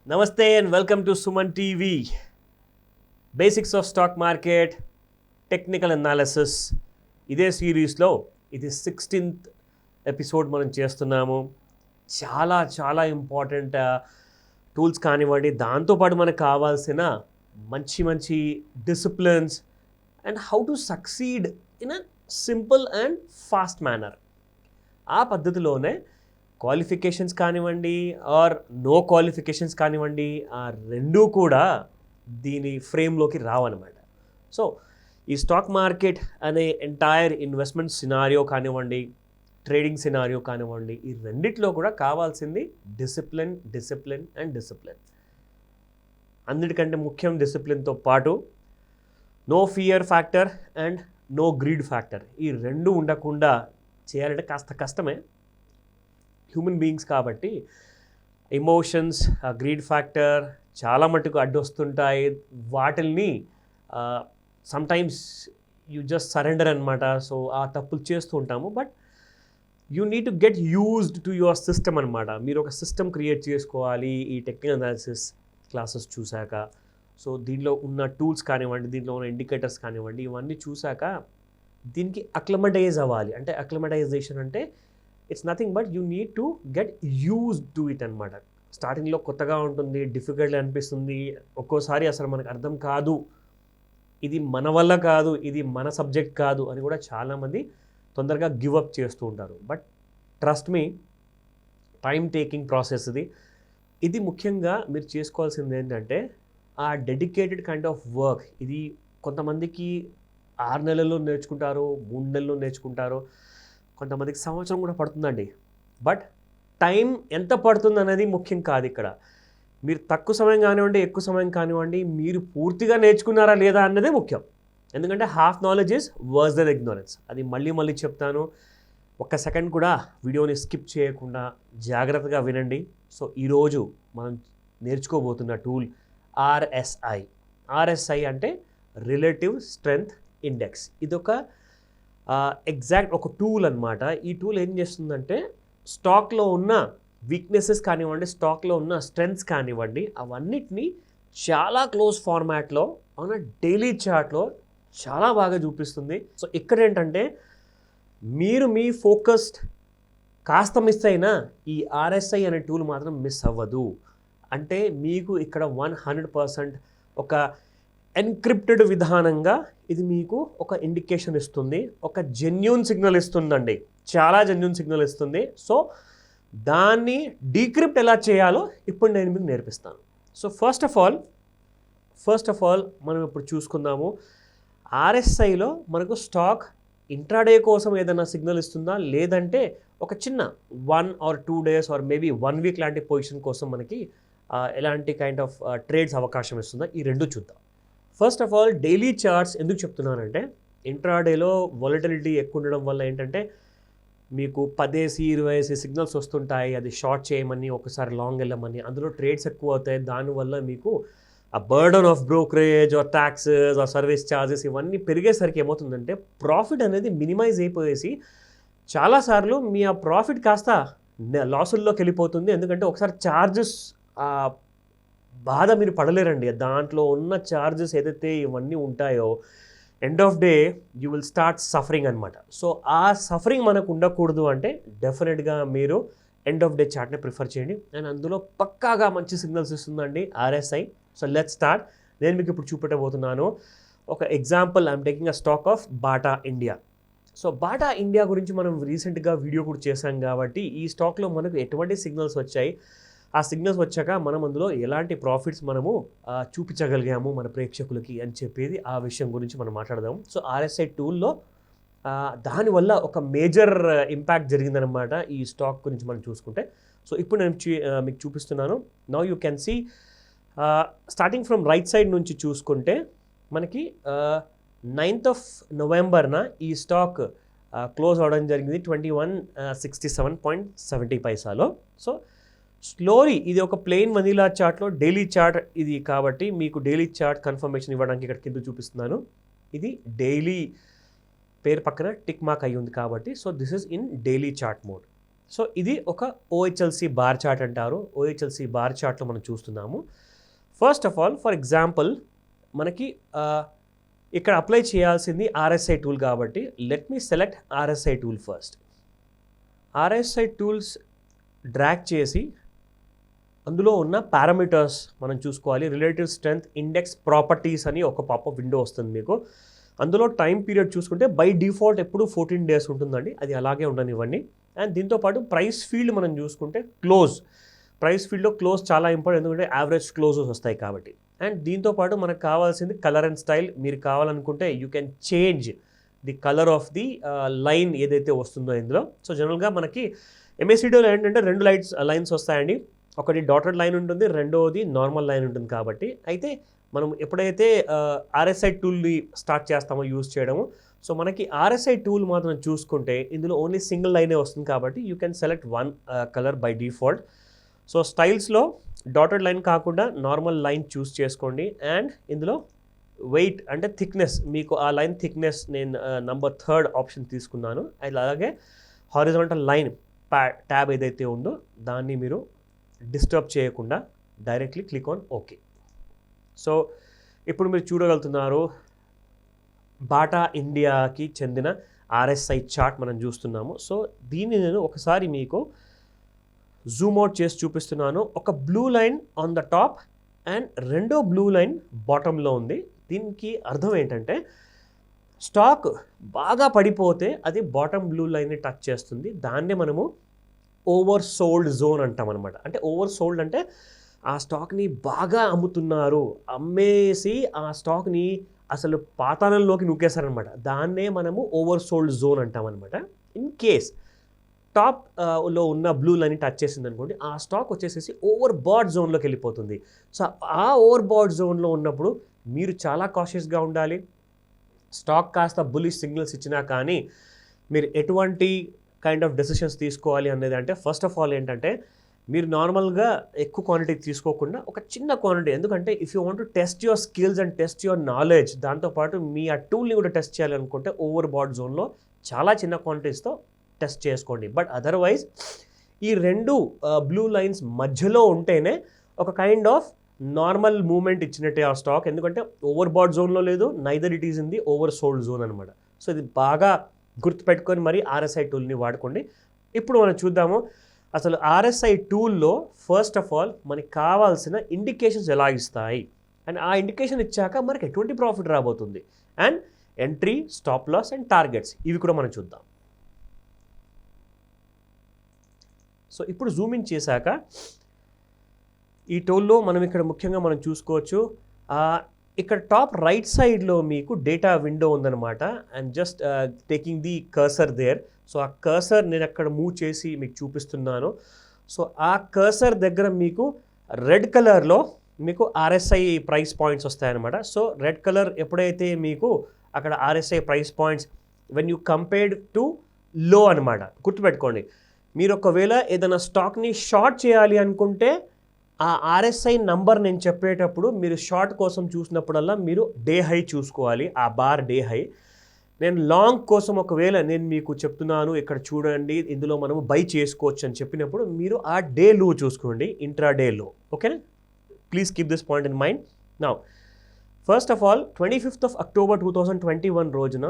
Namaste and welcome to Suman TV. Basics of stock market, technical analysis. ఇదే సిరీస్లో ఇది 16th episode మనం చేస్తున్నాము. చాలా చాలా ఇంపార్టెంట్ టూల్స్ కానివ్వండి, దాంతోపాటు మనకు కావాల్సిన మంచి మంచి disciplines and how to succeed in a simple and fast manner. ఆ పద్ధతిలోనే క్వాలిఫికేషన్స్ కానివ్వండి ఆర్ నో క్వాలిఫికేషన్స్ కానివ్వండి, ఆ రెండూ కూడా దీని ఫ్రేమ్లోకి రావన్నమాట. సో ఈ స్టాక్ మార్కెట్ అనే ఎంటైర్ ఇన్వెస్ట్మెంట్ సినారియో కానివ్వండి, ట్రేడింగ్ సినారియో కానివ్వండి, ఈ రెండిట్లో కూడా కావాల్సింది డిసిప్లిన్, డిసిప్లిన్ అండ్ డిసిప్లిన్. అన్నిటికంటే ముఖ్యం డిసిప్లిన్తో పాటు no fear factor and no greed factor. ఈ రెండు ఉండకుండా చేయాలంటే కాస్త కష్టమే. హ్యూమన్ బీయింగ్స్ కాబట్టి ఎమోషన్స్, గ్రీడ్ ఫ్యాక్టర్ చాలా మటుకు అడ్డొస్తుంటాయి. వాటిల్ని సమ్టైమ్స్ యూ జస్ట్ సరెండర్ అనమాట. సో ఆ తప్పులు చేస్తూ ఉంటాము. But you need to get used to your system అనమాట. మీరు ఒక సిస్టమ్ క్రియేట్ చేసుకోవాలి ఈ టెక్నికల్ అనాలిసిస్ క్లాసెస్ చూశాక. సో దీనిలో ఉన్న టూల్స్ కానివ్వండి, దీంట్లో ఉన్న ఇండికేటర్స్ కానివ్వండి, ఇవన్నీ చూశాక దీనికి అక్లమటైజ్ అవ్వాలి. అంటే అక్లమటైజేషన్ అంటే it's nothing but you need to get used to it అనమాట. స్టార్టింగ్లో కొత్తగా ఉంటుంది, డిఫికల్ట్ అనిపిస్తుంది, ఒక్కోసారి అసలు మనకు అర్థం కాదు, ఇది మన వల్ల కాదు, ఇది మన సబ్జెక్ట్ కాదు అని కూడా చాలామంది తొందరగా గివ్ అప్ చేస్తూ ఉంటారు. But trust me, time taking process ఇది ముఖ్యంగా మీరు చేసుకోవాల్సింది ఏంటంటే ఆ డెడికేటెడ్ కైండ్ ఆఫ్ వర్క్. ఇది కొంతమందికి 6 నెలల్లో నేర్చుకుంటారు, 3 నెలల్లో నేర్చుకుంటారు, కొంతమందికి సంవత్సరం కూడా పడుతుందండి. బట్ టైం ఎంత పడుతుంది అనేది ముఖ్యం కాదు ఇక్కడ. మీరు తక్కువ సమయం కానివ్వండి, ఎక్కువ సమయం కానివ్వండి, మీరు పూర్తిగా నేర్చుకున్నారా లేదా అన్నదే ముఖ్యం. ఎందుకంటే half knowledge is worse than ignorance. అది మళ్ళీ చెప్తాను. ఒక్క సెకండ్ కూడా వీడియోని స్కిప్ చేయకుండా జాగ్రత్తగా వినండి. సో ఈరోజు మనం నేర్చుకోబోతున్న టూల్ RSI. RSI అంటే రిలేటివ్ స్ట్రెంగ్త్ ఇండెక్స్. ఇదొక ఎగ్జాక్ట్ ఒక టూల్ అనమాట. ఈ టూల్ ఏం చేస్తుందంటే స్టాక్లో ఉన్న వీక్నెసెస్ కానివ్వండి, స్టాక్లో ఉన్న స్ట్రెంగ్త్స్ కానివ్వండి, అవన్నిటినీ చాలా క్లోజ్ ఫార్మాట్లో మన డైలీ చార్ట్లో చాలా బాగా చూపిస్తుంది. సో ఇక్కడ ఏంటంటే మీరు మీ ఫోకస్డ్ కాస్త మిస్ అయినా ఈ RSI అనే టూల్ మాత్రం మిస్ అవ్వదు. అంటే మీకు ఇక్కడ 100% ఒక ఎన్క్రిప్టెడ్ విధానంగా ఇది మీకు ఒక ఇండికేషన్ ఇస్తుంది, ఒక జెన్యూన్ సిగ్నల్ ఇస్తుందండి, చాలా జెన్యూన్ సిగ్నల్ ఇస్తుంది. సో దాన్ని డీక్రిప్ట్ ఎలా చేయాలో ఇప్పుడు నేను మీకు నేర్పిస్తాను. సో ఫస్ట్ ఆఫ్ ఆల్ మనం ఇప్పుడు చూసుకుందాము. RSIలో మనకు స్టాక్ ఇంట్రాడే కోసం ఏదైనా సిగ్నల్ ఇస్తుందా, లేదంటే ఒక చిన్న 1 or 2 days or maybe 1 week లాంటి పొజిషన్ కోసం మనకి ఎలాంటి కైండ్ ఆఫ్ ట్రేడ్స్ అవకాశం ఇస్తుందా, ఈ రెండు చూద్దాం. First of all daily charts ఎందుకు చెప్తున్నానంటే ఇంట్రాడేలో వాలటిలిటీ ఎక్కువ ఉండడం వల్ల ఏంటంటే మీకు 10 సిగ్నల్స్ వస్తుంటాయి. అది షార్ట్ చేయమని, ఒకసారి లాంగ్ వెళ్ళమని, అందులో ట్రేడ్స్ ఎక్కువ అవుతాయి. దానివల్ల మీకు ఆ burden of brokerage or taxes or service charges ఇవన్నీ పెరిగేసరికి ఏమవుతుందంటే ప్రాఫిట్ అనేది మినిమైజ్ అయిపోయేసి చాలాసార్లు మీ ఆ ప్రాఫిట్ కాస్త లాసుల్లోకి వెళ్ళిపోతుంది. ఎందుకంటే ఒకసారి ఛార్జెస్ బాధ మీరు పడలేరండి. దాంట్లో ఉన్న ఛార్జెస్ ఏదైతే ఇవన్నీ ఉంటాయో end of day you will start suffering అనమాట. సో ఆ సఫరింగ్ మనకు ఉండకూడదు అంటే డెఫినెట్గా మీరు ఎండ్ ఆఫ్ డే చార్ట్ని ప్రిఫర్ చేయండి. అండ్ అందులో పక్కాగా మంచి సిగ్నల్స్ ఇస్తుందండి RSI. So let's start. నేను మీకు ఇప్పుడు చూపెట్టబోతున్నాను ఒక example. I'm taking a stock of Bata India. So Bata India గురించి మనం రీసెంట్గా వీడియో కూడా చేశాం కాబట్టి ఈ స్టాక్లో మనకు ఎటువంటి సిగ్నల్స్ వచ్చాయి, ఆ సిగ్నల్స్ వచ్చాక మనం అందులో ఎలాంటి ప్రాఫిట్స్ మనము చూపించగలిగాము మన ప్రేక్షకులకి అని చెప్పేది, ఆ విషయం గురించి మనం మాట్లాడదాం. సో RSI టూల్లో దానివల్ల ఒక మేజర్ ఇంపాక్ట్ జరిగిందనమాట ఈ స్టాక్ గురించి మనం చూసుకుంటే. సో ఇప్పుడు నేను మీకు చూపిస్తున్నాను. Now you can see starting from right side నుంచి చూసుకుంటే మనకి 9th of November ఈ స్టాక్ క్లోజ్ అవ్వడం జరిగింది 2167.70 సో స్లోలీ ఇది ఒక ప్లెయిన్ వనీలా చార్ట్లో డైలీ చార్ట్ ఇది కాబట్టి మీకు డైలీ చార్ట్ కన్ఫర్మేషన్ ఇవ్వడానికి ఇక్కడ కింద చూపిస్తున్నాను. ఇది డైలీ పేరు పక్కన టిక్ మార్క్ అయ్యి ఉంది కాబట్టి so this is in daily chart mode. So ఇది ఒక ఓహెచ్ఎల్సి బార్ చార్ట్ అంటారు. ఓహెచ్ఎల్సి బార్ చార్ట్లో మనం చూస్తున్నాము. First of all for example మనకి ఇక్కడ అప్లై చేయాల్సింది ఆర్ఎస్ఐ టూల్ కాబట్టి let me select RSI tool first. RSI tools drag చేసి అందులో ఉన్న పారామీటర్స్ మనం చూసుకోవాలి. రిలేటివ్ స్ట్రెంత్ ఇండెక్స్ ప్రాపర్టీస్ అని ఒక పాపప్ విండో వస్తుంది మీకు. అందులో టైం పీరియడ్ చూసుకుంటే బై డిఫాల్ట్ ఎప్పుడు 14 days ఉంటుందండి, అది అలాగే ఉండనివ్వండి. అండ్ దీంతోపాటు ప్రైస్ ఫీల్డ్ మనం చూసుకుంటే క్లోజ్, ప్రైస్ ఫీల్డ్లో క్లోజ్ చాలా ఇంపార్టెంట్, ఎందుకంటే యావరేజ్ క్లోజెస్ వస్తాయి కాబట్టి. అండ్ దీంతోపాటు మనకు కావాల్సింది కలర్ అండ్ స్టైల్. మీరు కావాలనుకుంటే you can change the colour of the line ఏదైతే వస్తుందో ఇందులో. సో జనరల్గా మనకి ఎంఎస్సిడీలో ఏంటంటే 2 లైన్స్ వస్తాయండి. ఒకటి డాటెడ్ లైన్ ఉంటుంది, రెండవది నార్మల్ లైన్ ఉంటుంది. కాబట్టి అయితే మనం ఎప్పుడైతే ఆర్ఎస్ఐ టూల్ని స్టార్ట్ చేస్తామో యూజ్ చేయడము, సో మనకి ఆర్ఎస్ఐ టూల్ మాత్రం చూసుకుంటే ఇందులో ఓన్లీ సింగిల్ లైనే వస్తుంది కాబట్టి you can select one colour by default. So స్టైల్స్లో డాటెడ్ లైన్ కాకుండా నార్మల్ లైన్ చూస్ చేసుకోండి. అండ్ ఇందులో వెయిట్ అంటే థిక్నెస్, మీకు ఆ లైన్ థిక్నెస్ నేను నంబర్ 3rd ఆప్షన్ తీసుకున్నాను. అలాగే హారిజాంటల్ లైన్ ట్యాబ్ ఏదైతే ఉందో దాన్ని మీరు డిస్టర్బ్ చేయకుండా directly click on okay. So ఇప్పుడు మీరు చూడగలుగుతున్నారు బాటా ఇండియాకి చెందిన ఆర్ఎస్ఐ చార్ట్ మనం చూస్తున్నాము. సో దీన్ని నేను ఒకసారి మీకు జూమ్ అవుట్ చేసి చూపిస్తున్నాను. ఒక blue line on the top and రెండో బ్లూ లైన్ బాటంలో ఉంది. దీనికి అర్థం ఏంటంటే స్టాక్ బాగా పడిపోతే అది బాటమ్ బ్లూ లైన్ని టచ్ చేస్తుంది. దాన్నే మనము ఓవర్ సోల్డ్ జోన్ అంటాం అనమాట. అంటే ఓవర్ సోల్డ్ అంటే ఆ స్టాక్ని బాగా అమ్ముతున్నారు, అమ్మేసి ఆ స్టాక్ని అసలు పాతాళంలోకి నూకేశారనమాట. దాన్నే మనము ఓవర్ సోల్డ్ జోన్ అంటాం అనమాట. ఇన్ కేస్ టాప్ లో ఉన్న బ్లూ లైన్ టచ్ చేసింది అనుకోండి, ఆ స్టాక్ వచ్చేసేసి ఓవర్ బాట్ జోన్లోకి వెళ్ళిపోతుంది. సో ఆ ఓవర్ బాట్ జోన్లో ఉన్నప్పుడు మీరు చాలా కాషియస్గా ఉండాలి. స్టాక్ కాస్త బులిష్ సిగ్నల్స్ ఇచ్చినా కానీ మీరు ఎటువంటి కైండ్ ఆఫ్ డెసిషన్స్ తీసుకోవాలి అనేది అంటే ఫస్ట్ ఆఫ్ ఆల్ ఏంటంటే మీరు నార్మల్గా ఎక్కువ క్వాంటిటీ తీసుకోకుండా ఒక చిన్న క్వాంటిటీ, ఎందుకంటే if you want to test your skills and test your knowledge, దాంతోపాటు మీ ఆ టూల్ని కూడా టెస్ట్ చేయాలనుకుంటే ఓవర్ బాట్ జోన్లో చాలా చిన్న క్వాంటిటీస్తో టెస్ట్ చేసుకోండి. బట్ అదర్వైజ్ ఈ రెండు బ్లూ లైన్స్ మధ్యలో ఉంటేనే ఒక కైండ్ ఆఫ్ నార్మల్ మూమెంట్ ఇచ్చినట్టే ఆ స్టాక్, ఎందుకంటే ఓవర్ బాట్ జోన్లో లేదు, neither it is in the over sold zone అనమాట. సో ఇది బాగా గుర్తుపెట్టుకొని మరి ఆర్ఎస్ఐ టూల్ని వాడుకోండి. ఇప్పుడు మనం చూద్దాము అసలు ఆర్ఎస్ఐ టూల్లో ఫస్ట్ ఆఫ్ ఆల్ మనకి కావాల్సిన ఇండికేషన్స్ ఎలా ఇస్తాయి, అండ్ ఆ ఇండికేషన్ ఇచ్చాక మనకి ఎటువంటి ప్రాఫిట్ రాబోతుంది, and entry, stop loss and targets, ఇవి కూడా మనం చూద్దాం. సో ఇప్పుడు జూమ్ ఇన్ చేశాక ఈ టూల్లో మనం ఇక్కడ ముఖ్యంగా మనం చూసుకోవచ్చు, ఇక్కడ టాప్ రైట్ సైడ్లో మీకు డేటా విండో ఉందన్నమాట. And just taking the cursor there. So ఆ కర్సర్ నేను అక్కడ మూవ్ చేసి మీకు చూపిస్తున్నాను. సో ఆ కర్సర్ దగ్గర మీకు రెడ్ కలర్లో మీకు ఆర్ఎస్ఐ ప్రైస్ పాయింట్స్ వస్తాయన్నమాట. సో రెడ్ కలర్ ఎప్పుడైతే మీకు అక్కడ RSI price points when you compared to లో అనమాట. గుర్తుపెట్టుకోండి, మీరు ఒకవేళ ఏదైనా స్టాక్ని షార్ట్ చేయాలి అనుకుంటే ఆ ఆర్ఎస్ఐ నంబర్ నేను చెప్పేటప్పుడు మీరు షార్ట్ కోసం చూసినప్పుడల్లా మీరు డే హై చూసుకోవాలి, ఆ బార్ డే హై. నేను లాంగ్ కోసం ఒకవేళ నేను మీకు చెప్తున్నాను ఇక్కడ చూడండి ఇందులో మనము బై చేసుకోవచ్చు అని చెప్పినప్పుడు మీరు ఆ డే లో చూసుకోండి, ఇంట్రా డే లో. ఓకేనా, please keep this point in mind. Now first of all 25th October 2021 రోజున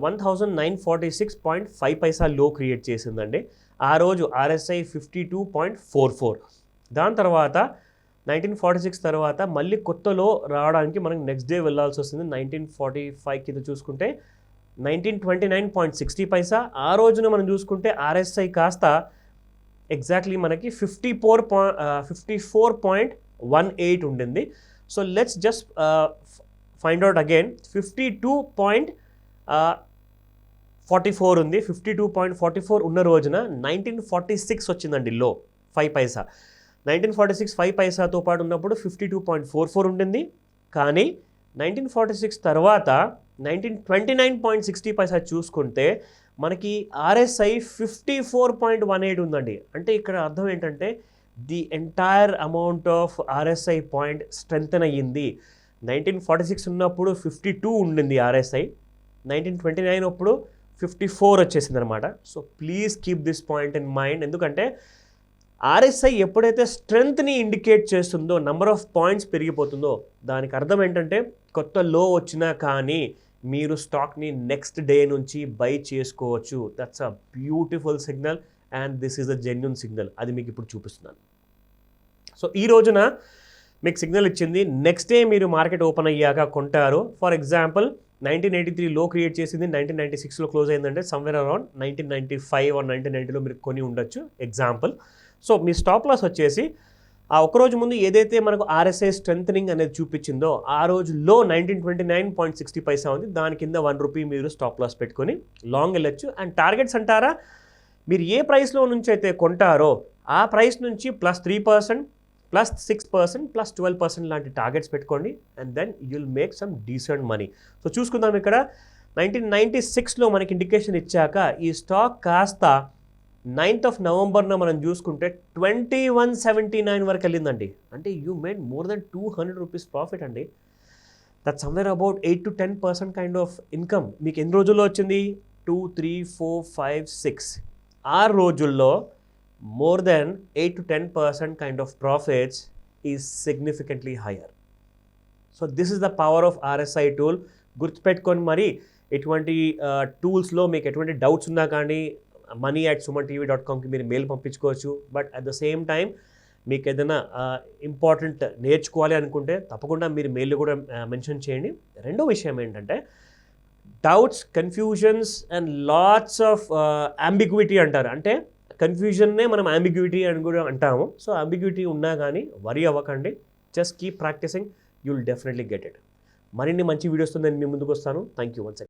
1946.5 లో క్రియేట్ చేసిందండి. ఆ రోజు ఆర్ఎస్ఐ 52.44. దాని తర్వాత 1946 తర్వాత మళ్ళీ కొత్తలో రావడానికి మనకి నెక్స్ట్ డే వెళ్ళాల్సి వస్తుంది. 1945 కింద చూసుకుంటే 1929.60. ఆ రోజున మనం చూసుకుంటే ఆర్ఎస్ఐ కాస్త ఎగ్జాక్ట్లీ మనకి 54.18 ఉండింది. So let's just find out again. 52.44 ఉంది. 52.44 ఉన్న రోజున 1946 వచ్చిందండి లో 5 పైసా. 1946 5 పైసాతో పాటు ఉన్నప్పుడు 52.44 ఉండింది. కానీ 1946 తర్వాత 1929.60 చూసుకుంటే మనకి ఆర్ఎస్ఐ 54.18 ఉందండి. అంటే ఇక్కడ అర్థం ఏంటంటే the entire amount of RSI point strengthen అయ్యింది. 1946 ఉన్నప్పుడు 52 ఉండింది ఆర్ఎస్ఐ, 1929 అప్పుడు 54 వచ్చేసింది అనమాట. So please keep this point in mind. ఎందుకంటే ఆర్ఎస్ఐ ఎప్పుడైతే స్ట్రెంగ్త్ని ఇండికేట్ చేస్తుందో, నెంబర్ ఆఫ్ పాయింట్స్ పెరిగిపోతుందో, దానికి అర్థం ఏంటంటే కొత్త లో వచ్చినా కానీ మీరు స్టాక్ని నెక్స్ట్ డే నుంచి బై చేసుకోవచ్చు. That's a beautiful signal and this is a genuine signal. అది మీకు ఇప్పుడు చూపిస్తున్నాను. సో ఈ రోజున మీకు సిగ్నల్ ఇచ్చింది, నెక్స్ట్ డే మీరు మార్కెట్ ఓపెన్ అయ్యాక కొంటారు. ఫర్ ఎగ్జాంపుల్ 1983 లో క్రియేట్ చేసింది 1996లో క్లోజ్ అయిందంటే సమ్వేర్ అరౌండ్ 1995 ఆర్ 1990లో మీరు కొని ఉండొచ్చు ఎగ్జాంపుల్. సో మీ స్టాప్ లాస్ వచ్చేసి ఆ ఒకరోజు ముందు ఏదైతే మనకు ఆర్ఎస్ఐ స్ట్రెంథనింగ్ అనేది చూపించిందో ఆ రోజు లో 1929.60 ఉంది. దాని కింద ₹1 మీరు స్టాప్ లాస్ పెట్టుకొని లాంగ్ వెళ్ళొచ్చు. అండ్ టార్గెట్స్ అంటారా, మీరు ఏ ప్రైస్లో నుంచి అయితే కొంటారో ఆ ప్రైస్ నుంచి +3%, +6%, +12% లాంటి టార్గెట్స్ పెట్టుకోండి. And then you'll make some decent money. So చూసుకుందాం, ఇక్కడ 1996లో మనకి ఇండికేషన్ ఇచ్చాక ఈ స్టాక్ కాస్త 9th of November మనం చూసుకుంటే 2179 వరకు వెళ్ళిందండి. అంటే you made more than ₹200 profit అండి. That somewhere about 8 to 10% kind of income. మీకు ఎన్ని రోజుల్లో వచ్చింది? 2, 3, 4, 5, 6 6 రోజుల్లో more than 8 to 10% kind of profits is significantly higher. So this is the power of RSI tool. గుర్తుపెట్టుకొని మరి ఎటువంటి టూల్స్లో మీకు ఎటువంటి డౌట్స్ ఉన్నా కానీ money@sumantv.comకి మీరు మెయిల్ పంపించుకోవచ్చు. But at the same time మీకు ఏదైనా ఇంపార్టెంట్ నేర్చుకోవాలి అనుకుంటే తప్పకుండా మీరు మెయిల్ కూడా మెన్షన్ చేయండి. రెండో విషయం ఏంటంటే doubts, confusions and lots of ambiguity అంటారు. అంటే కన్ఫ్యూజన్నే మనం అంబిగ్విటీ అని కూడా అంటాము. సో అంబిగ్విటీ ఉన్నా కానీ వరీ అవ్వకండి. Just keep practising, you will definitely get it. మరిన్ని మంచి వీడియోస్తో నేను మీ ముందుకు వస్తాను. Thank you once again.